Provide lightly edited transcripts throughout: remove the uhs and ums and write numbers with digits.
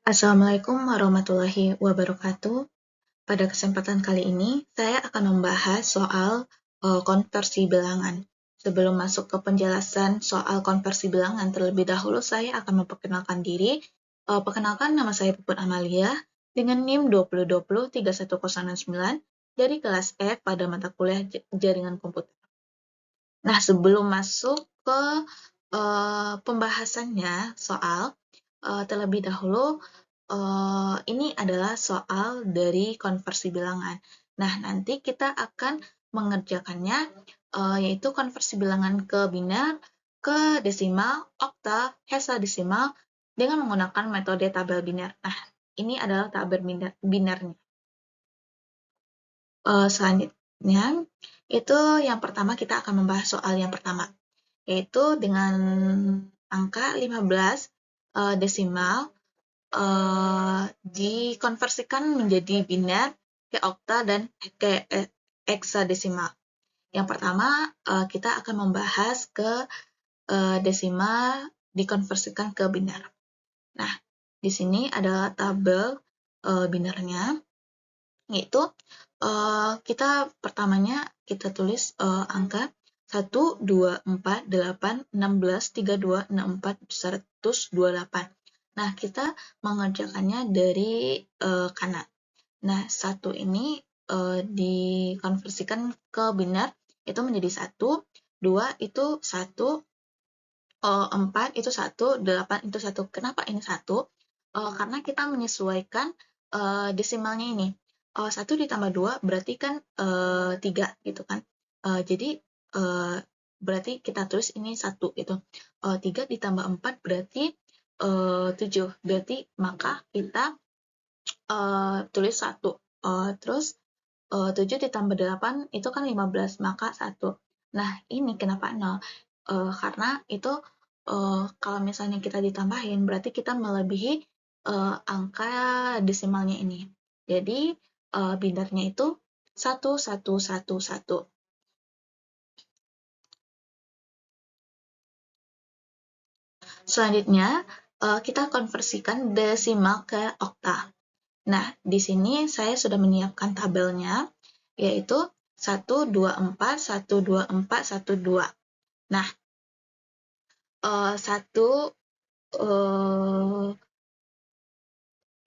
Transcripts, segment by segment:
Assalamualaikum warahmatullahi wabarakatuh. Pada kesempatan kali ini, saya akan membahas soal konversi bilangan. Sebelum masuk ke penjelasan soal konversi bilangan, terlebih dahulu saya akan memperkenalkan diri. Perkenalkan, nama saya Puput Amalia dengan NIM 2020-31069 dari kelas F pada mata kuliah Jaringan Komputer. Nah, sebelum masuk ke pembahasannya soal, terlebih dahulu ini adalah soal dari konversi bilangan. Nah, nanti kita akan mengerjakannya, yaitu konversi bilangan ke biner, ke desimal, okta, hexadesimal dengan menggunakan metode tabel biner. Nah, ini adalah tabel binernya. Selanjutnya, itu yang pertama kita akan membahas soal yang pertama, yaitu dengan angka 15 desimal dikonversikan menjadi biner, ke okta, dan ke hexadesimal. Yang pertama, kita akan membahas ke desimal dikonversikan ke biner. Nah, di sini adalah tabel binernya, yaitu kita pertamanya kita tulis angka 1, 2, 4, 8, 16, 32, 64, 128. Nah, kita mengerjakannya dari kanan. Nah, 1 ini dikonversikan ke biner, itu menjadi 1, 2 itu 1, 4 itu 1, 8 itu 1. Kenapa ini 1? Karena kita menyesuaikan desimalnya ini. 1 ditambah 2 berarti kan 3 gitu kan. Jadi berarti kita tulis ini 1 gitu. 3 ditambah 4 berarti 7. Berarti maka kita tulis 1. Terus 7 ditambah 8 itu kan 15, maka 1. Nah, ini kenapa 0? Karena itu kalau misalnya kita ditambahin, berarti kita melebihi angka desimalnya ini. Jadi, binernya itu 1, 1, 1, 1. Selanjutnya, kita konversikan desimal ke okta. Nah, di sini saya sudah menyiapkan tabelnya, yaitu 1, 2, 4, 1, 2, 4, 1, 2. Nah, 1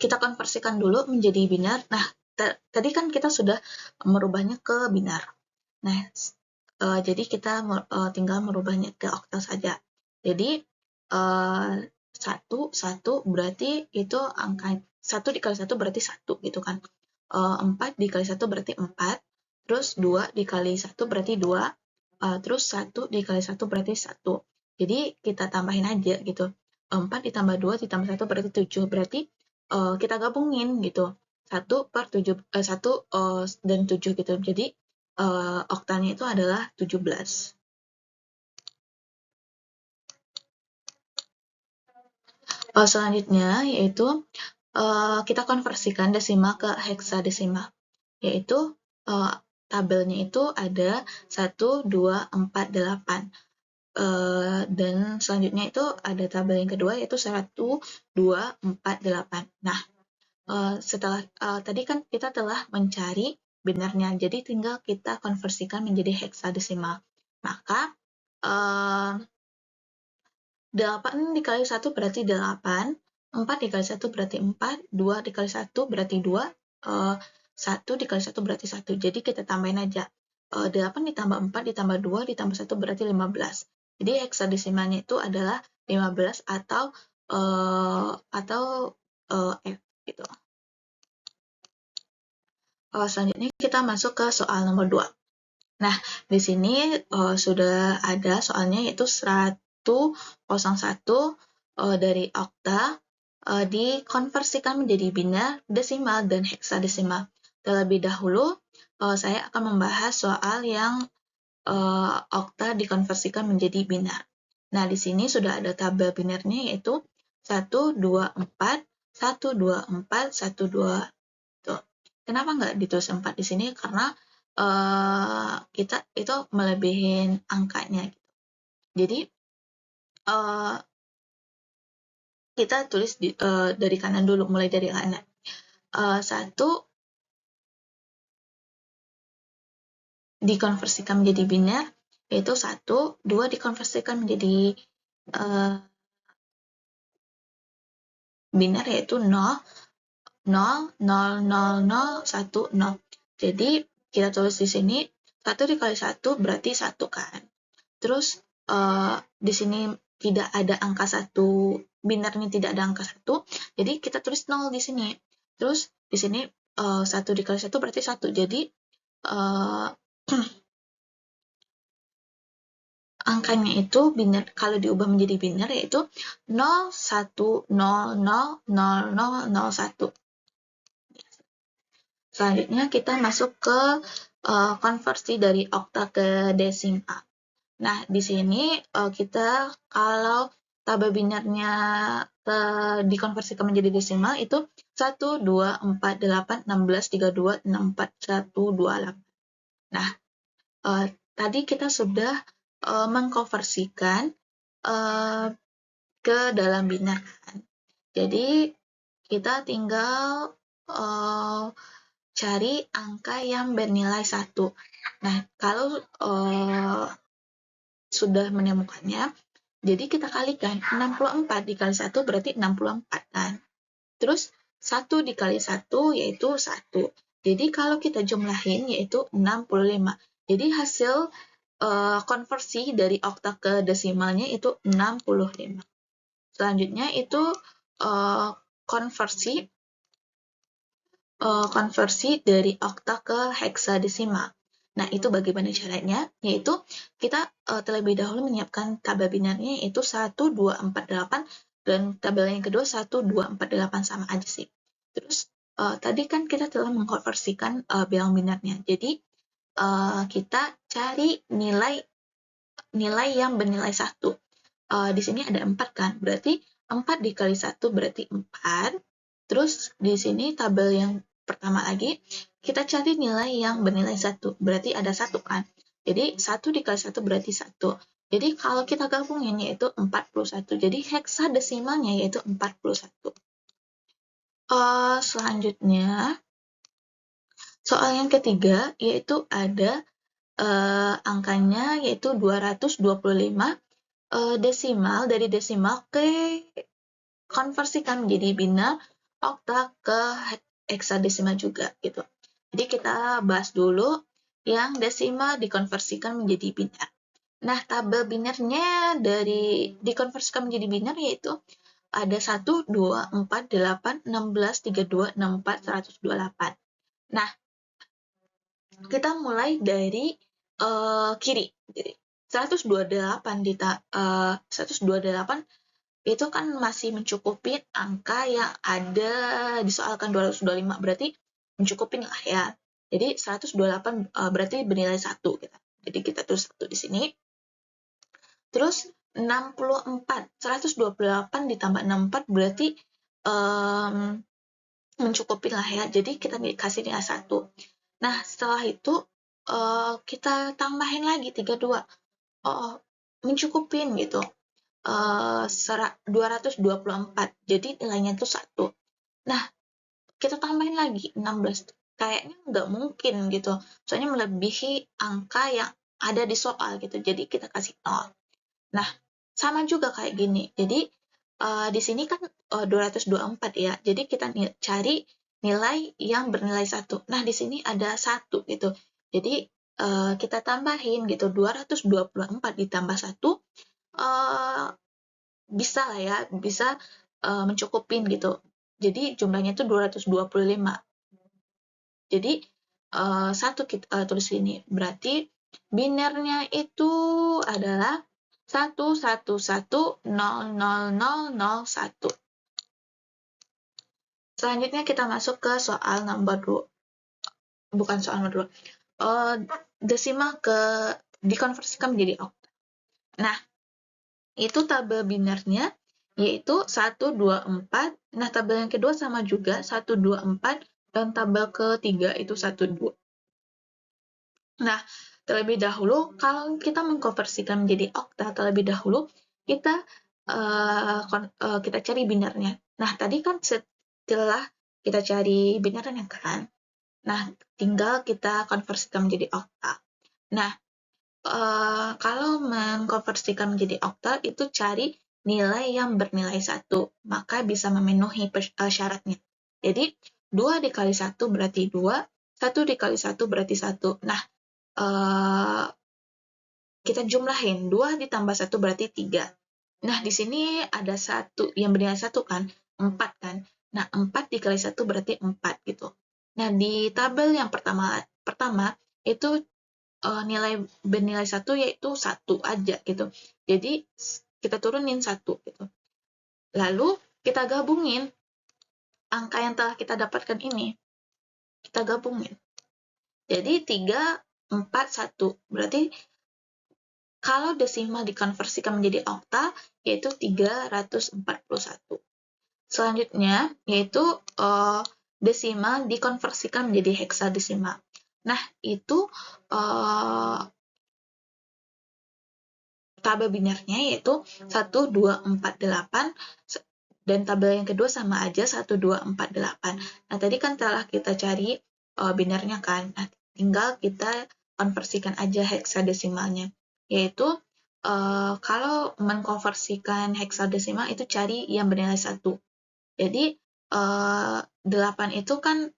kita konversikan dulu menjadi biner. Nah, tadi kan kita sudah merubahnya ke biner. Nah, jadi kita tinggal merubahnya ke okta saja. Jadi, 1, 1 berarti itu angka 1 dikali 1 berarti 1 gitu kan. 4 dikali 1 berarti 4, terus 2 dikali 1 berarti 2, terus 1 dikali 1 berarti 1. Jadi kita tambahin aja gitu. 4 ditambah 2 ditambah 1 berarti 7. Berarti kita gabungin gitu. 1 per 7, 1 dan 7 gitu. Jadi oktanya itu adalah 17. Selanjutnya yaitu kita konversikan desimal ke hexadesimal, yaitu tabelnya itu ada 1, 2, 4, 8. Dan selanjutnya itu ada tabel yang kedua yaitu 1, 2, 4, 8. Nah, setelah tadi kan kita telah mencari binernya, jadi tinggal kita konversikan menjadi hexadesimal. Maka 8 dikali 1 berarti 8, 4 dikali 1 berarti 4, 2 dikali 1 berarti 2, 1 dikali 1 berarti 1. Jadi kita tambahin aja. 8 ditambah 4 ditambah 2 ditambah 1 berarti 15. Jadi hexadesimalnya itu adalah 15 atau F gitu. Selanjutnya kita masuk ke soal nomor 2. Nah, di sini sudah ada soalnya yaitu 101 dari okta dikonversikan menjadi biner, desimal, dan hexadesimal. Terlebih dahulu, saya akan membahas soal yang okta dikonversikan menjadi biner. Nah, di sini sudah ada tabel binernya yaitu 1, 2, 4, 1, 2, 4, 1, 2. Tuh. Kenapa nggak ditulis 4 di sini? Karena kita itu melebihin angkanya. Jadi, kita tulis dari kanan dulu, mulai dari kanan. 1 dikonversikan menjadi biner, yaitu 1, 2 dikonversikan menjadi biner, yaitu 0, 0, 0, 0, 0, 1, 0. Jadi, kita tulis di sini, 1 dikali 1 berarti 1 kan. Terus, di sini tidak ada angka 1, binernya tidak ada angka 1, jadi kita tulis 0 di sini. Terus, di sini 1 dikali 1 berarti 1. Jadi, angkanya itu biner, kalau diubah menjadi biner yaitu 0, 1, 0, 0, 0, 0, 0, 1. Selanjutnya kita masuk ke konversi dari okta ke desimal. Nah, di sini kita kalau tabel binernya dikonversikan menjadi desimal itu 1, 2, 4, 8, 16, 32, 64, 128. Nah, tadi kita sudah mengkonversikan ke dalam biner kan. Jadi kita tinggal cari angka yang bernilai 1. Nah, kalau sudah menemukannya, jadi kita kalikan 64 dikali 1 berarti 64 kan. Terus 1 dikali 1 yaitu 1. Jadi kalau kita jumlahin yaitu 65. Jadi hasil konversi dari okta ke desimalnya itu 65. Selanjutnya itu konversi dari okta ke heksadesimal. Nah, itu bagaimana caranya? Yaitu kita terlebih dahulu menyiapkan tabel binarnya yaitu 1, 2, 4, 8 dan tabel yang kedua 1, 2, 4, 8 sama aja sih. Terus tadi kan kita telah mengkonversikan bilang binarnya. Jadi kita cari nilai yang bernilai 1. Di sini ada 4 kan, berarti 4 dikali 1 berarti 4. Terus di sini tabel yang pertama lagi, kita cari nilai yang bernilai 1, berarti ada 1 kan. Jadi 1 dikali 1 berarti 1. Jadi kalau kita gabungin yaitu 41. Jadi heksadesimalnya yaitu 41. Selanjutnya, soal yang ketiga yaitu ada angkanya yaitu 225 desimal, dari desimal ke konversikan menjadi biner, okta ke heksadesimal juga gitu. Jadi kita bahas dulu yang desimal dikonversikan menjadi biner. Nah, tabel binernya dari dikonversikan menjadi biner yaitu ada 1, 2, 4, 8, 16, 32, 64, 128. Nah, kita mulai dari kiri. Jadi 128 itu kan masih mencukupi angka yang ada disoalkan 225, berarti mencukupin lah ya. Jadi 128 berarti bernilai 1 gitu. Jadi kita tulis 1 di sini. Terus 64, 128 ditambah 64 berarti mencukupin lah ya. Jadi kita kasih nilai 1. Nah, setelah itu kita tambahin lagi 32. Mencukupin gitu. 224. Jadi nilainya itu 1. Nah, kita tambahin lagi 16. Kayaknya nggak mungkin gitu. Soalnya melebihi angka yang ada di soal gitu. Jadi kita kasih 0. Nah, sama juga kayak gini. Jadi di sini kan 224 ya. Jadi kita cari nilai yang bernilai 1. Nah, di sini ada 1 gitu. Jadi kita tambahin gitu 224 ditambah 1 bisa lah ya, bisa mencukupin gitu. Jadi jumlahnya itu 225. Jadi 1 kita tulis ini. Berarti binernya itu adalah 111000001. Selanjutnya kita masuk ke soal nomor 2. Bukan soal nomor 2. Desimal dikonversikan menjadi okta. Nah, itu tabel binernya yaitu 124. Nah, tabel yang kedua sama juga 124 dan tabel ketiga itu 12. Nah, terlebih dahulu kalau kita mengkonversikan menjadi okta, terlebih dahulu kita kita cari binarnya. Nah, tadi kan setelah kita cari binarnya kan, nah tinggal kita konversikan menjadi okta. Nah, kalau mengkonversikan menjadi okta itu cari nilai yang bernilai 1, maka bisa memenuhi syaratnya. Jadi 2 dikali 1 berarti 2, 1 dikali 1 berarti 1. Nah, kita jumlahin 2 ditambah 1 berarti 3. Nah, di sini ada 1 yang bernilai 1 kan, 4 kan. Nah, 4 dikali 1 berarti 4 gitu. Nah, di tabel yang pertama itu nilai bernilai 1 yaitu 1 aja gitu. Jadi kita turunin 1 gitu. Lalu kita gabungin angka yang telah kita dapatkan ini. Kita gabungin. Jadi 3, 4, 1. Berarti kalau desimal dikonversikan menjadi okta yaitu 341. Selanjutnya yaitu desimal dikonversikan menjadi heksadesimal. Nah, itu tabel binarnya yaitu 1, 2, 4, 8, dan tabel yang kedua sama aja 1, 2, 4, 8. Nah, tadi kan telah kita cari binarnya kan. Nah, tinggal kita konversikan aja heksadesimalnya. Yaitu kalau mengkonversikan heksadesimal itu cari yang bernilai 1. Jadi 8 itu kan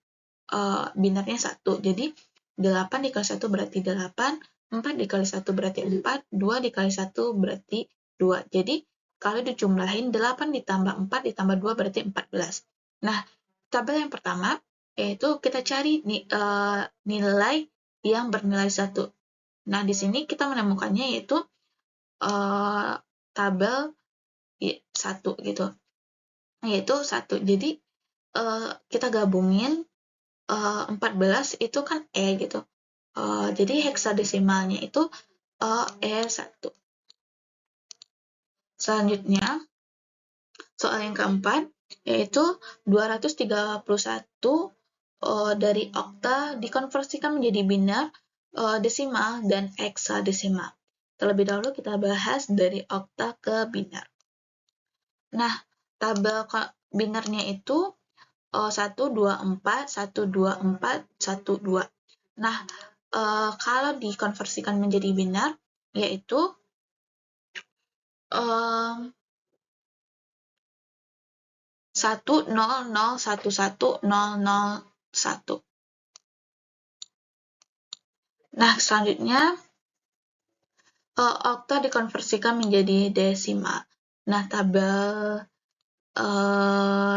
binarnya 1. Jadi 8 dikali 1 berarti 8, 4 dikali 1 berarti 4, 2 dikali 1 berarti 2. Jadi kalau dijumlahin 8 ditambah 4 ditambah 2 berarti 14. Nah, tabel yang pertama yaitu kita cari nilai yang bernilai 1. Nah, di sini kita menemukannya yaitu tabel 1 gitu. Yaitu 1. Jadi kita gabungin 14 itu kan E gitu. Jadi heksadesimalnya itu E1. Selanjutnya, soal yang keempat, yaitu 231 dari okta dikonversikan menjadi binar, desimal, dan heksadesimal. Terlebih dahulu kita bahas dari okta ke binar. Nah, tabel binarnya itu 1, 2, 4, 1, 2, 4, 1, 2. Nah, kalau dikonversikan menjadi binar, yaitu 1, 0, 0, 1, 1, 0, 0, 1. Nah, selanjutnya, okta dikonversikan menjadi desimal. Nah, tabel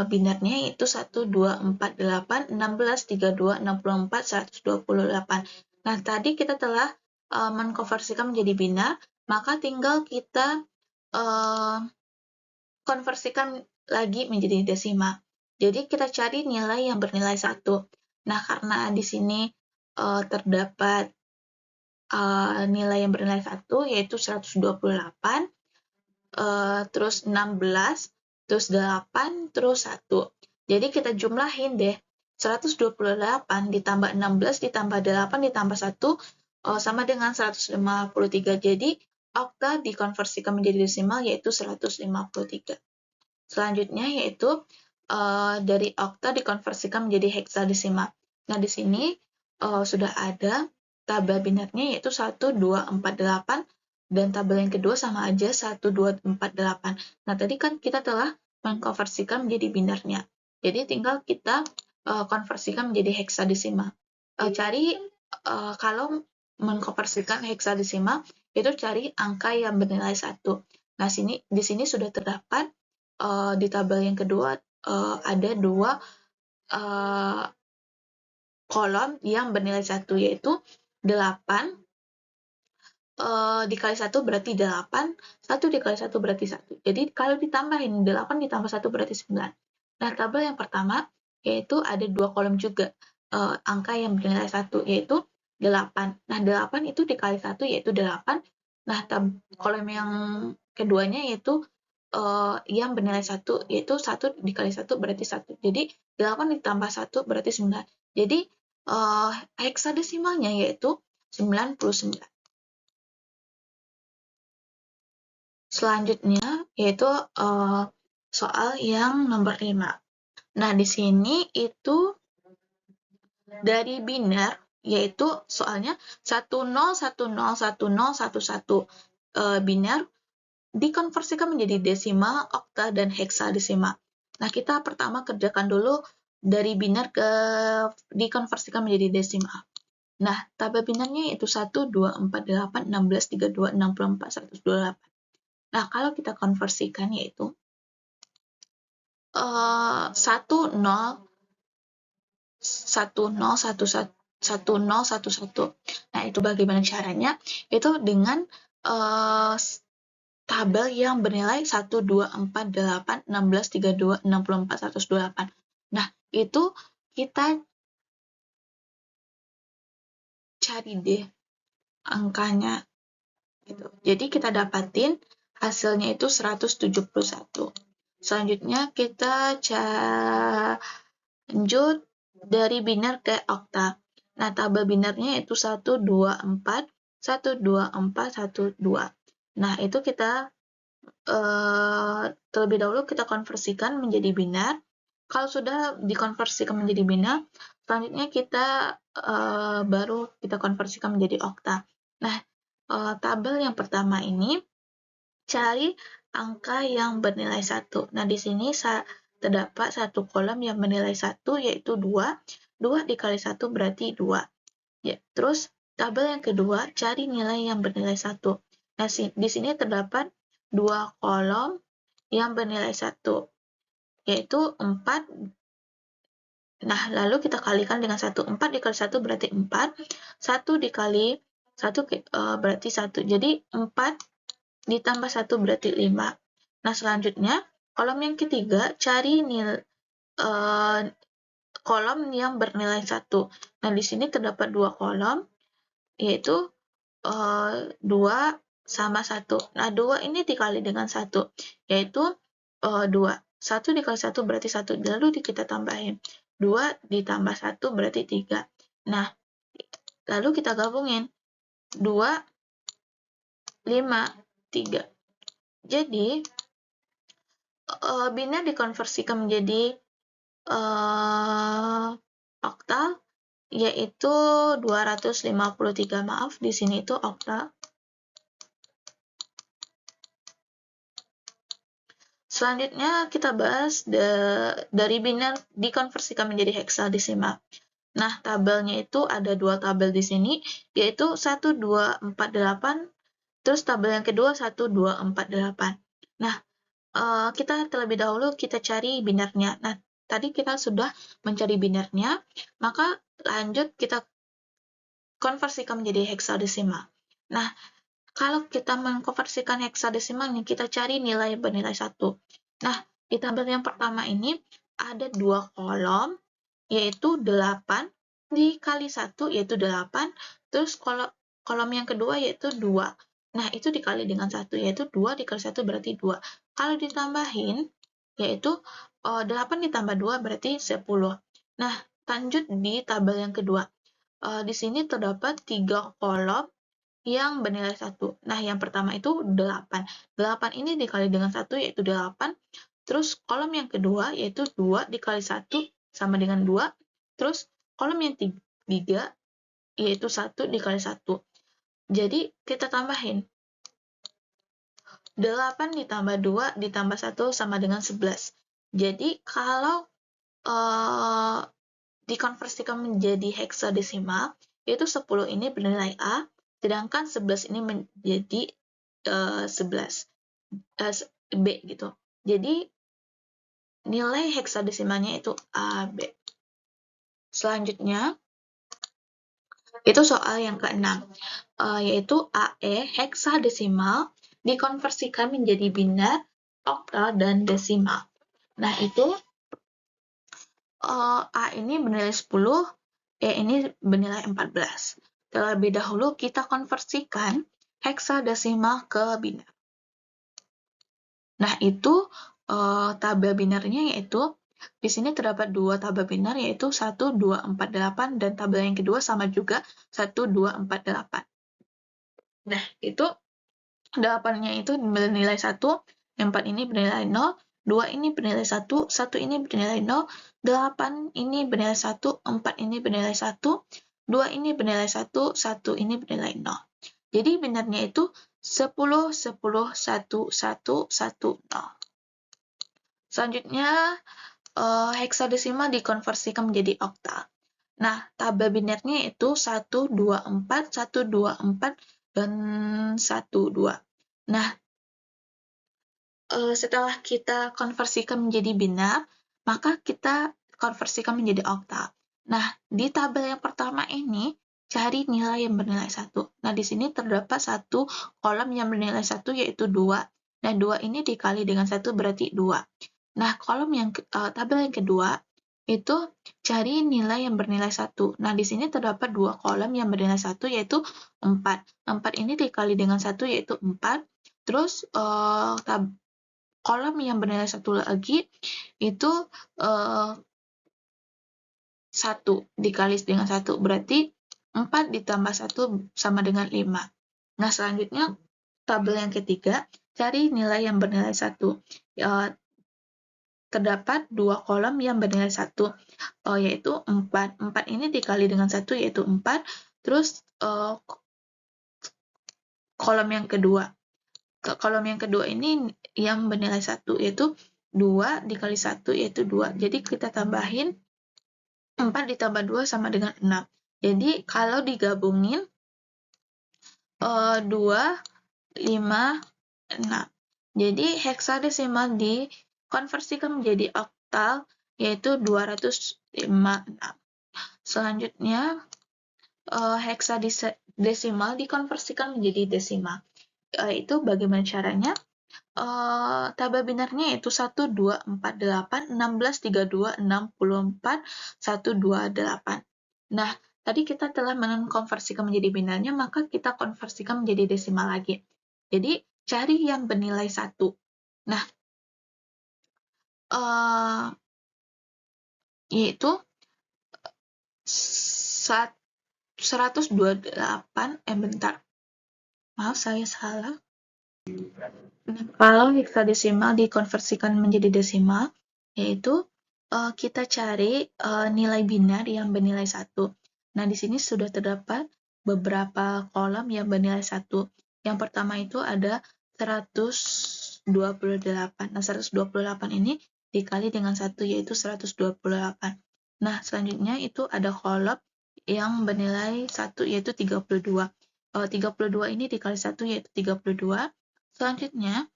binarnya yaitu 1, 2, 4, 8, 16, 32, 64, 128. Nah, tadi kita telah mengkonversikan menjadi binar, maka tinggal kita konversikan lagi menjadi desimal. Jadi kita cari nilai yang bernilai 1. Nah, karena di sini terdapat nilai yang bernilai 1 yaitu 128, terus 16, terus 8, terus 1. Jadi kita jumlahin deh. 128 ditambah 16 ditambah 8 ditambah 1 sama dengan 153. Jadi okta dikonversikan menjadi desimal yaitu 153. Selanjutnya yaitu dari okta dikonversikan menjadi heksadesimal. Nah, di sini sudah ada tabel binarnya yaitu 1, 2, 4, 8, dan tabel yang kedua sama aja 1, 2, 4, 8. Nah, tadi kan kita telah mengkonversikan menjadi binarnya. Jadi tinggal kita konversikan menjadi heksadesimal. Cari kalau mengkonversikan heksadesimal itu cari angka yang bernilai 1. Nah, di sini sudah terdapat di tabel yang kedua ada 2 kolom yang bernilai 1 yaitu 8 dikali 1 berarti 8, 1 dikali 1 berarti 1. Jadi kalau ditambahin 8 ditambah 1 berarti 9. Nah, tabel yang pertama yaitu ada 2 kolom juga angka yang bernilai 1 yaitu 8. Nah, 8 itu dikali 1 yaitu 8. Nah, kolom yang keduanya yaitu yang bernilai 1 yaitu 1 dikali 1 berarti 1. Jadi 8 ditambah 1 berarti 9. Jadi heksadesimalnya yaitu 99. Selanjutnya yaitu soal yang nomor 5. Nah, di sini itu dari biner, yaitu soalnya 10101011 biner dikonversikan menjadi desimal, okta, dan heksadesimal. Nah, kita pertama kerjakan dulu dari biner dikonversikan menjadi desimal. Nah, tabel binernya yaitu 1, 2, 4, 8, 16, 32, 64, 128. Nah, kalau kita konversikan yaitu 1, 0, 1, 0, 1, 1, 1, 0, 1, 1. Nah, itu bagaimana caranya? Itu dengan tabel yang bernilai 1, 2, 4, 8, 16, 32, 64, 128. Nah, itu kita cari deh angkanya. Gitu. Jadi kita dapatin hasilnya itu 171. Selanjutnya kita lanjut dari biner ke okta. Nah, tabel binernya itu 1, 2, 4, 1, 2, 4, 1, 2. Nah, itu kita terlebih dahulu kita konversikan menjadi biner. Kalau sudah dikonversikan menjadi biner, selanjutnya kita baru kita konversikan menjadi okta. Nah, tabel yang pertama ini cari angka yang bernilai 1. Nah, di sini terdapat satu kolom yang bernilai 1, yaitu 2. 2 dikali 1 berarti 2. Ya, terus tabel yang kedua, cari nilai yang bernilai 1. Nah, di sini terdapat dua kolom yang bernilai 1, yaitu 4. Nah, lalu kita kalikan dengan 1. 4 dikali 1 berarti 4. 1 dikali 1 berarti 1. Jadi, 4 ditambah 1 berarti 5. Nah, selanjutnya, kolom yang ketiga, cari kolom yang bernilai 1. Nah, di sini terdapat dua kolom, yaitu 2 sama 1. Nah, 2 ini dikali dengan 1, yaitu 2. 1 dikali 1 berarti 1. Lalu kita tambahin. 2 ditambah 1 berarti 3. Nah, lalu kita gabungin. 2, 5, 3. Jadi, biner dikonversikan menjadi oktal, yaitu 253. Maaf, di sini itu oktal. Selanjutnya kita bahas dari biner dikonversikan menjadi heksadesimal. Nah, tabelnya itu ada dua tabel di sini, yaitu 1, 2, 4, 8, terus tabel yang kedua 1, 2, 4, 8. Nah, kita terlebih dahulu kita cari binernya. Nah, tadi kita sudah mencari binernya, maka lanjut kita konversikan menjadi heksadesimal. Nah, kalau kita mengkonversikan heksadesimalnya, kita cari nilai bernilai 1. Nah, di tabel yang pertama ini ada dua kolom, yaitu 8 dikali 1, yaitu 8, terus kolom yang kedua yaitu 2. Nah, itu dikali dengan 1, yaitu 2 dikali 1 berarti 2. Kalau ditambahin, yaitu 8 ditambah 2 berarti 10. Nah, lanjut di tabel yang kedua. Di sini terdapat 3 kolom yang bernilai 1. Nah, yang pertama itu 8. 8 ini dikali dengan 1 yaitu 8. Terus kolom yang kedua yaitu 2 dikali 1 sama dengan 2. Terus kolom yang 3 yaitu 1 dikali 1. Jadi kita tambahin. 8 ditambah 2 ditambah 1 sama dengan 11. Jadi kalau dikonversikan menjadi heksadesimal, yaitu 10 ini bernilai A, sedangkan 11 ini menjadi 11 B gitu. Jadi nilai heksadesimalnya itu AB. Selanjutnya itu soal yang ke-6, yaitu AE heksadesimal dikonversikan menjadi biner, oktal, dan desimal. Nah, itu A ini bernilai 10, E ini bernilai 14. Terlebih dahulu kita konversikan heksadesimal ke biner. Nah, itu tabel binernya yaitu di sini terdapat dua tabel biner yaitu 1, 2, 4, 8 dan tabel yang kedua sama juga 1, 2, 4, 8. Nah, itu 8-nya itu bernilai 1, 4 ini bernilai 0, 2 ini bernilai 1, 1 ini bernilai 0, 8 ini bernilai 1, 4 ini bernilai 1, 2 ini bernilai 1, 1 ini bernilai 0. Jadi benarnya itu 10, 10, 1, 1, 1, 0. Selanjutnya, heksadesimal dikonversikan menjadi oktal. Nah, tabel binarnya itu 1, 2, 4, 1, 2, 4, dan 1, 2. Nah, setelah kita konversikan menjadi binar, maka kita konversikan menjadi oktal. Nah, di tabel yang pertama ini, cari nilai yang bernilai 1. Nah, di sini terdapat satu kolom yang bernilai 1, yaitu 2. Nah, 2 ini dikali dengan 1 berarti 2. Nah, tabel yang kedua, itu cari nilai yang bernilai 1. Nah, di sini terdapat dua kolom yang bernilai 1, yaitu 4. 4 ini dikali dengan 1, yaitu 4. Terus, kolom yang bernilai 1 lagi, itu 1 dikali dengan 1. Berarti 4 ditambah 1 sama dengan 5. Nah, selanjutnya, tabel yang ketiga, cari nilai yang bernilai 1. Terdapat dua kolom yang bernilai 1, yaitu 4. 4 ini dikali dengan 1, yaitu 4. Terus, kolom yang kedua. Kolom yang kedua ini yang bernilai 1, yaitu 2 dikali 1, yaitu 2. Jadi kita tambahin 4 ditambah 2 sama dengan 6. Jadi kalau digabungin, 2, 5, 6. Jadi heksadesimal dikonversikan menjadi oktal, yaitu 256. Selanjutnya, heksadesimal dikonversikan menjadi desimal. Itu bagaimana caranya? Tabel binarnya yaitu 1, 2, 4, 8, 16, 32, 64, 128. Nah, tadi kita telah mengkonversikan menjadi binarnya, maka kita konversikan menjadi desimal lagi. Jadi, cari yang bernilai 1. Nah, yaitu 128, bentar. Maaf, saya salah. Nah, kalau heksadesimal dikonversikan menjadi desimal, yaitu kita cari nilai binar yang bernilai 1. Nah, di sini sudah terdapat beberapa kolom yang bernilai 1. Yang pertama itu ada 128. Nah, 128 ini dikali dengan 1, yaitu 128. Nah, selanjutnya itu ada kolom yang bernilai 1, yaitu 32. 32 ini dikali 1, yaitu 32. Selanjutnya,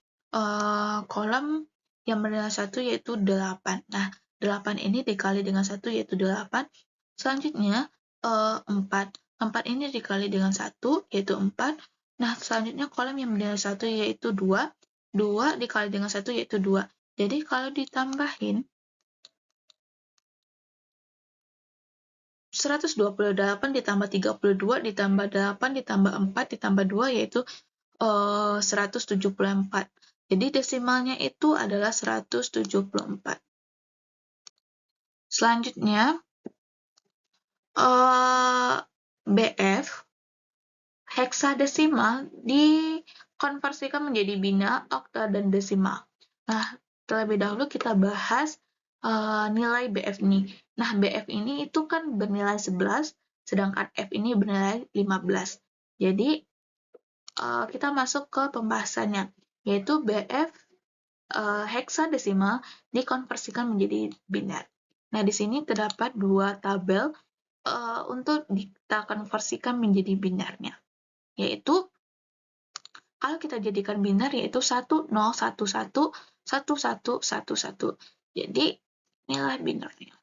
kolom yang bernilai 1 yaitu 8. Nah, 8 ini dikali dengan 1 yaitu 8. Selanjutnya, 4. 4 ini dikali dengan 1 yaitu 4. Nah, selanjutnya kolom yang bernilai 1 yaitu 2. 2 dikali dengan 1 yaitu 2. Jadi, kalau ditambahin, 128 ditambah 32 ditambah 8 ditambah 4 ditambah 2 yaitu 174. Jadi desimalnya itu adalah 174. Selanjutnya, BF, heksadesimal dikonversikan menjadi binar, oktal, dan desimal. Nah, terlebih dahulu kita bahas nilai BF ini. Nah, BF ini itu kan bernilai 11, sedangkan F ini bernilai 15. Jadi, kita masuk ke pembahasannya, yaitu BF heksadesimal dikonversikan menjadi binar. Nah, di sini terdapat dua tabel untuk kita konversikan menjadi binarnya, yaitu kalau kita jadikan binar yaitu 1011, 1111. Jadi, inilah binarnya.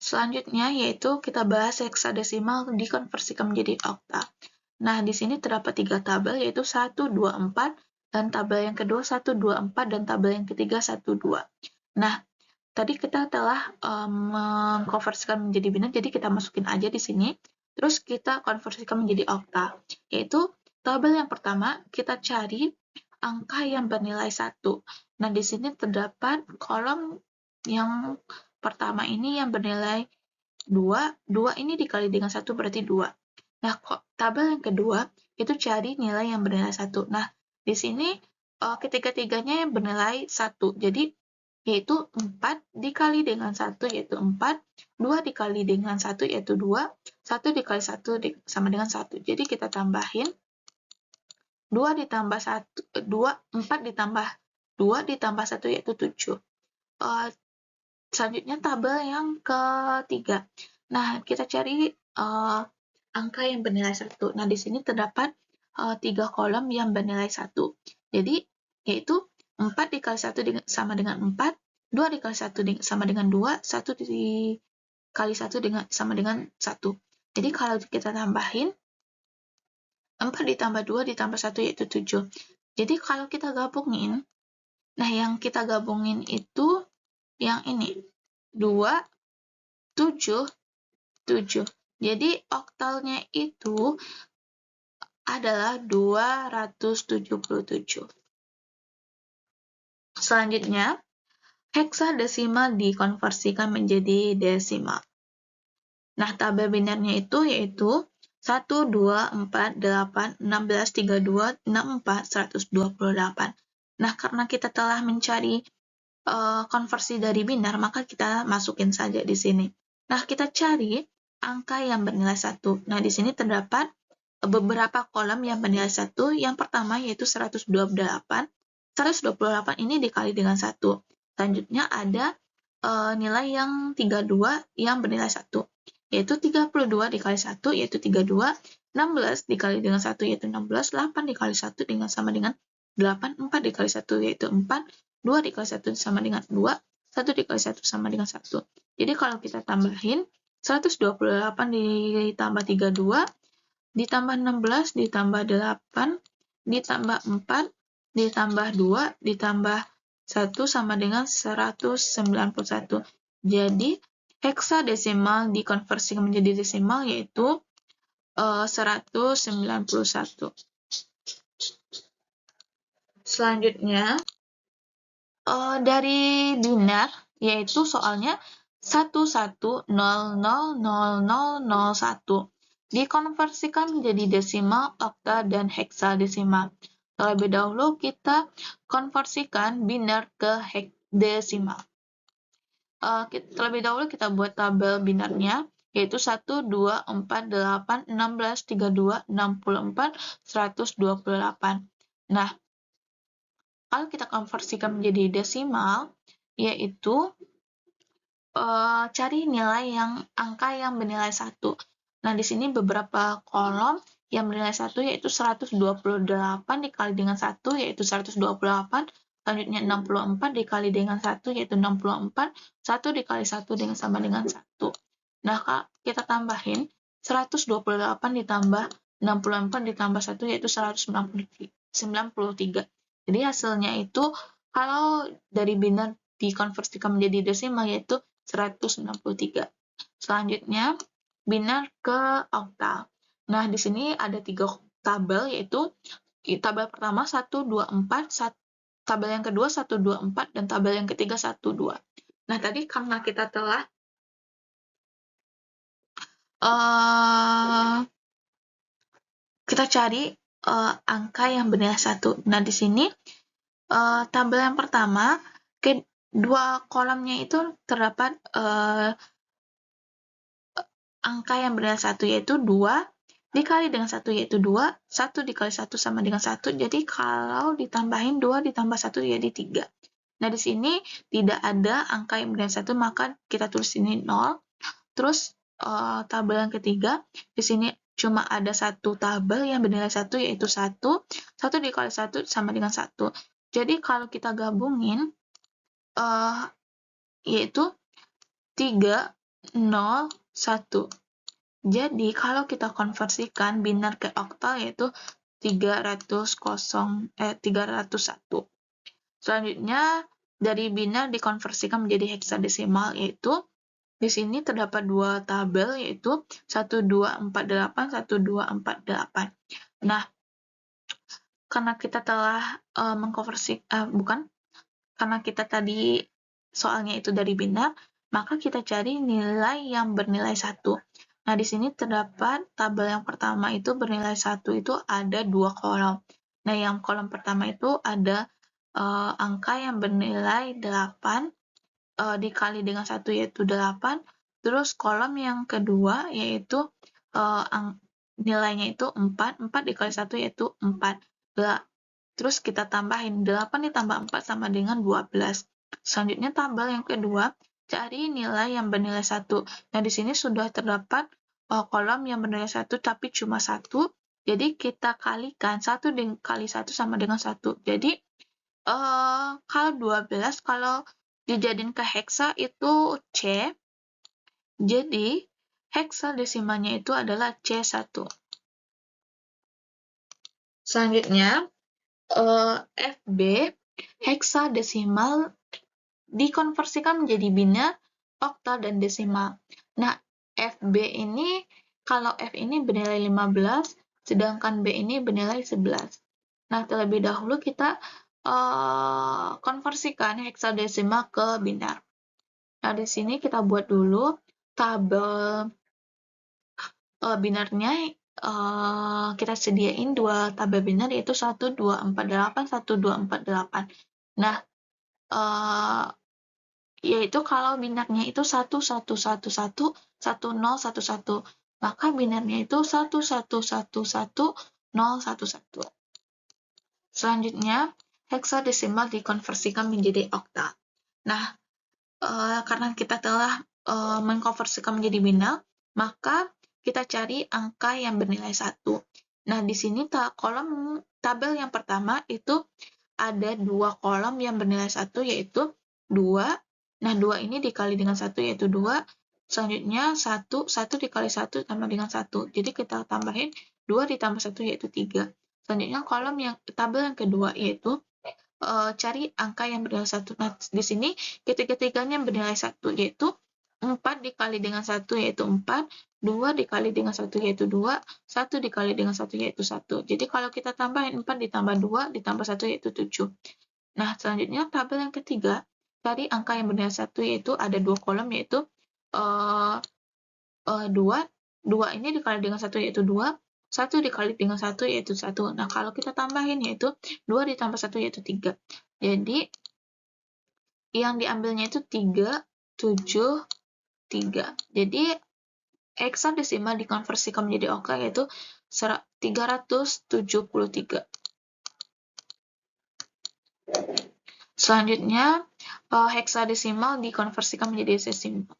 Selanjutnya yaitu kita bahas heksadesimal dikonversikan menjadi oktal. Nah, di sini terdapat 3 tabel, yaitu 1, 2, 4, dan tabel yang kedua 1, 2, 4, dan tabel yang ketiga 1, 2. Nah, tadi kita telah mengkonversikan menjadi binar, jadi kita masukin aja di sini. Terus kita konversikan menjadi oktal, yaitu tabel yang pertama kita cari angka yang bernilai 1. Nah, di sini terdapat kolom yang pertama ini yang bernilai 2. 2 ini dikali dengan 1 berarti 2. Nah, tabel yang kedua itu cari nilai yang bernilai 1. Nah, di sini ketiga-tiganya yang bernilai 1. Jadi, yaitu 4 dikali dengan 1 yaitu 4, 2 dikali dengan 1 yaitu 2, 1 dikali 1 sama dengan 1. Jadi, kita tambahin 2 ditambah 1, 4 ditambah 2 ditambah 1 yaitu 7. Selanjutnya tabel yang ketiga. Nah, kita cari angka yang bernilai 1. Nah, di sini terdapat 3 kolom yang bernilai 1. Jadi, yaitu 4 dikali 1 sama dengan 4, 2 dikali 1 sama dengan 2, 1 dikali 1 sama dengan 1. Jadi, kalau kita tambahin, 4 ditambah 2 ditambah 1 yaitu 7. Jadi, kalau kita gabungin, nah yang kita gabungin itu yang ini, 2, 7, 7. Jadi oktalnya itu adalah 277. Selanjutnya, heksadesimal dikonversikan menjadi desimal. Nah, tabel binarnya itu yaitu 1, 2, 4, 8, 16, 32, 64, 128. Nah, karena kita telah mencari konversi dari binar, maka kita masukin saja di sini. Nah, kita cari angka yang bernilai 1. Nah, di sini terdapat beberapa kolom yang bernilai 1. Yang pertama yaitu 128. 128 ini dikali dengan 1. Selanjutnya ada nilai yang 32 yang bernilai 1. Yaitu 32 dikali 1 yaitu 32. 16 dikali dengan 1 yaitu 16. 8 dikali 1 sama dengan 8. 4 dikali 1 yaitu 4. 2 dikali 1 sama dengan 2, 1 dikali 1 sama dengan 1. Jadi kalau kita tambahin, 128 ditambah 32, ditambah 16, ditambah 8, ditambah 4, ditambah 2, ditambah 1 sama dengan 191. Jadi, heksadesimal dikonversikan menjadi desimal yaitu 191. Selanjutnya, dari binar, yaitu soalnya 11000001 dikonversikan menjadi desimal, okta, dan heksadesimal. Terlebih dahulu kita konversikan binar ke desimal. Terlebih dahulu kita buat tabel binarnya, yaitu 1, 2, 4, 8, 16, 32, 64, 128. Nah, kalau kita konversikan menjadi desimal, yaitu cari nilai angka yang bernilai 1. Nah, di sini beberapa kolom yang bernilai 1 yaitu 128 dikali dengan 1 yaitu 128, selanjutnya 64 dikali dengan 1 yaitu 64, 1 dikali 1 sama dengan 1. Nah, kita tambahin 128 ditambah 64 ditambah 1 yaitu 193. Jadi hasilnya itu kalau dari binar dikonversikan menjadi desimal yaitu 193. Selanjutnya binar ke oktal. Nah, di sini ada 3 tabel yaitu tabel pertama 124, tabel yang kedua 124 dan tabel yang ketiga 12. Nah, tadi karena kita telah kita cari angka yang bernilai 1. Nah, di sini tabel yang pertama, kedua kolomnya itu terdapat angka yang bernilai 1 yaitu 2 dikali dengan 1 yaitu 2, 1 dikali 1 sama dengan 1. Jadi kalau ditambahin 2 ditambah 1 jadi 3. Nah, di sini tidak ada angka yang bernilai 1, maka kita tulis ini 0. Terus tabel yang ketiga, di sini cuma ada satu tabel yang bernilai 1 yaitu 1. 1 dikali 1 sama dengan 1. Jadi kalau kita gabungin yaitu 3, 0, 1. Jadi kalau kita konversikan binar ke oktal yaitu 301. Selanjutnya dari binar dikonversikan menjadi heksadesimal yaitu di sini terdapat 2 tabel yaitu 1248, 1248. Nah, karena kita telah karena kita tadi soalnya itu dari binar, maka kita cari nilai yang bernilai 1. Nah, di sini terdapat tabel yang pertama itu bernilai 1 itu ada 2 kolom. Nah, yang kolom pertama itu ada angka yang bernilai 8 dikali dengan 1 yaitu 8. Terus kolom yang kedua yaitu nilainya itu 4. 4 dikali 1 yaitu 4. Terus kita tambahin 8 ditambah 4 sama dengan 12. Selanjutnya tabel yang kedua, cari nilai yang bernilai 1. Nah, di sini sudah terdapat kolom yang bernilai 1 tapi cuma 1. Jadi kita kalikan 1 dikali 1 sama dengan 1. Jadi kalau 12 kalau dijadiin ke heksa itu C. Jadi heksadesimalnya itu adalah C1. Selanjutnya FB heksadesimal dikonversikan menjadi biner, oktal, dan desimal. Nah, FB ini, kalau F ini bernilai 15, sedangkan B ini bernilai 11. Nah, terlebih dahulu kita konversikan heksadesimal ke biner. Nah, di sini kita buat dulu tabel binarnya. Kita sediain dua tabel binar yaitu 1248, 1248. Nah, yaitu kalau binarnya itu 1111, 1011, maka binarnya itu 1111, 011. Selanjutnya, heksadesimal dikonversikan menjadi oktal. Nah, karena kita telah mengkonversikan menjadi binar, maka kita cari angka yang bernilai 1. Nah, di sini kolom tabel yang pertama itu ada 2 kolom yang bernilai 1, yaitu 2. Nah, 2 ini dikali dengan 1 yaitu 2. Selanjutnya 1 dikali 1 tambah dengan 1. Jadi kita tambahin 2 ditambah 1 yaitu 3. Selanjutnya tabel yang kedua yaitu cari angka yang bernilai 1. Nah, di sini ketiga-tiganya bernilai 1 yaitu 4 dikali dengan 1 yaitu 4, 2 dikali dengan 1 yaitu 2, 1 dikali dengan 1 yaitu 1. Jadi kalau kita tambahin 4 ditambah 2 ditambah 1 yaitu 7. Nah, selanjutnya tabel yang ketiga, cari angka yang bernilai 1 yaitu ada 2 kolom yaitu 2. 2 ini dikali dengan 1 yaitu 2, 1 dikali dengan 1 yaitu 1. Nah, kalau kita tambahin yaitu 2 ditambah 1 yaitu 3. Jadi, yang diambilnya itu 3, 7, 3. Jadi, heksadesimal dikonversikan menjadi oktal yaitu 373. Selanjutnya, heksadesimal dikonversikan menjadi desimal.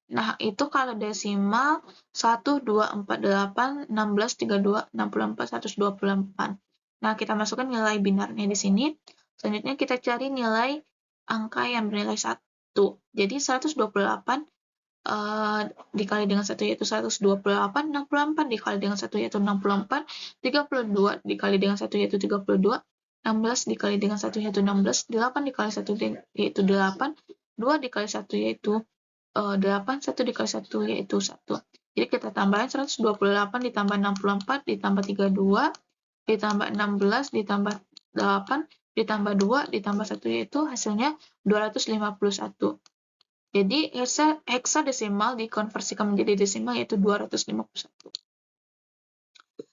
Nah, itu kalau desimal 1, 2, 4, 8, 16, 32, 64, 128. Nah, kita masukkan nilai binarnya di sini. Selanjutnya kita cari nilai angka yang bernilai 1. Jadi 128 dikali dengan 1 yaitu 128, 64 dikali dengan 1 yaitu 64, 32 dikali dengan 1 yaitu 32, 16 dikali dengan 1 yaitu 16, 8 dikali 1 yaitu 8, 2 dikali 1 yaitu 8, 1 dikali 1 yaitu 1. Jadi kita tambahin 128 ditambah 64 ditambah 32 ditambah 16 ditambah 8 ditambah 2 ditambah 1 yaitu hasilnya 251. Jadi heksadesimal dikonversikan menjadi desimal yaitu 251.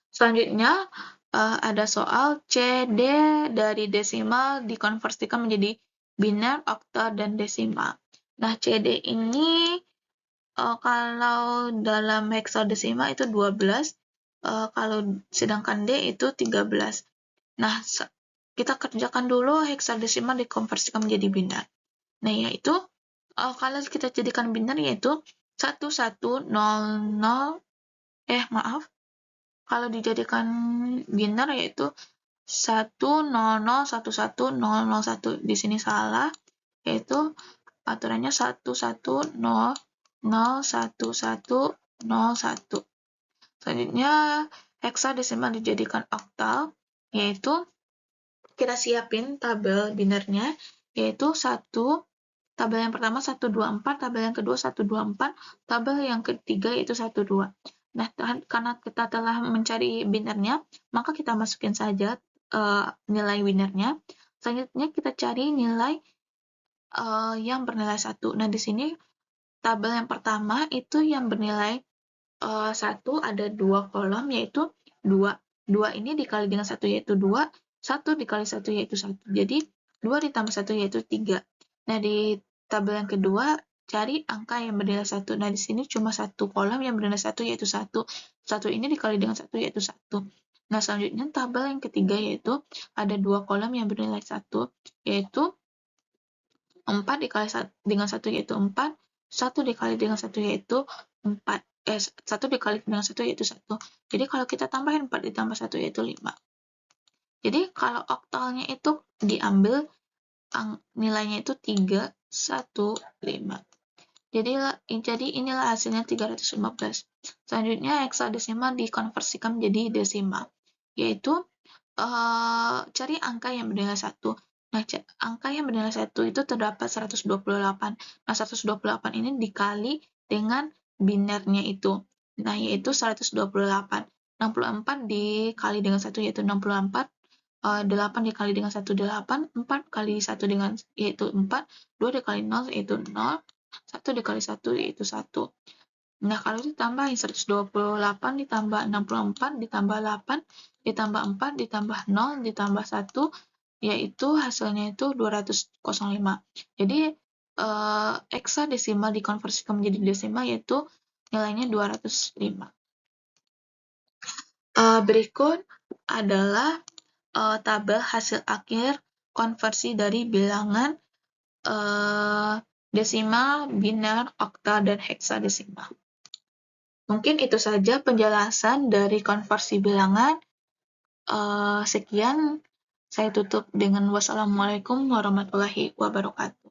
Selanjutnya ada soal CD dari desimal dikonversikan menjadi binar, oktal, dan desimal. Nah, CD ini kalau dalam heksadesimal itu 12, kalau sedangkan D itu 13. Nah, kita kerjakan dulu heksadesimal dikonversikan menjadi binar. Nah, yaitu kalau kita jadikan binar yaitu 1100, kalau dijadikan binar yaitu 100110001. Di sini salah, yaitu aturannya 110001101. Selanjutnya heksadesimal dijadikan oktal, yaitu kita siapin tabel binarnya, yaitu tabel yang pertama 124, tabel yang kedua 124, tabel yang ketiga yaitu 12. Nah, karena kita telah mencari binarnya, maka kita masukin saja nilai binarnya. Selanjutnya kita cari nilai yang bernilai 1. Nah, di sini tabel yang pertama itu yang bernilai 1 ada 2 kolom yaitu 2. 2 ini dikali dengan 1 yaitu 2, 1 dikali 1 yaitu 1. Jadi 2 ditambah 1 yaitu 3. Nah, di tabel yang kedua cari angka yang bernilai 1. Nah, di sini cuma satu kolom yang bernilai 1 yaitu 1. 1 ini dikali dengan 1 yaitu 1. Nah, selanjutnya tabel yang ketiga yaitu ada 2 kolom yang bernilai 1 yaitu 4 dikali dengan 1 yaitu 4, 1 dikali dengan 1 yaitu 4. 1 dikali dengan 1 yaitu 1. Jadi kalau kita tambahin 4 ditambah 1 yaitu 5. Jadi kalau oktalnya itu diambil nilainya itu 3, 1, 5. Jadi inilah hasilnya 315. Selanjutnya heksadesimal dikonversikan menjadi desimal, yaitu cari angka yang bernilai 1. Nah, angka yang bernilai 1 itu terdapat 128. Nah, 128 ini dikali dengan binernya itu. Nah, yaitu 128. 64 dikali dengan 1 yaitu 64. 8 dikali dengan 1, 8. 4 kali 1 dengan yaitu 4. 2 dikali 0 yaitu 0. 1 dikali 1 yaitu 1. Nah, kalau ditambahin 128 ditambah 64 ditambah 8 ditambah 4 ditambah 0 ditambah 1 yaitu hasilnya itu 205. Jadi heksadesimal dikonversikan menjadi desimal yaitu nilainya 205. Berikut adalah tabel hasil akhir konversi dari bilangan desimal, biner, okta, dan heksadesimal. Mungkin itu saja penjelasan dari konversi bilangan. Sekian, saya tutup dengan wassalamualaikum warahmatullahi wabarakatuh.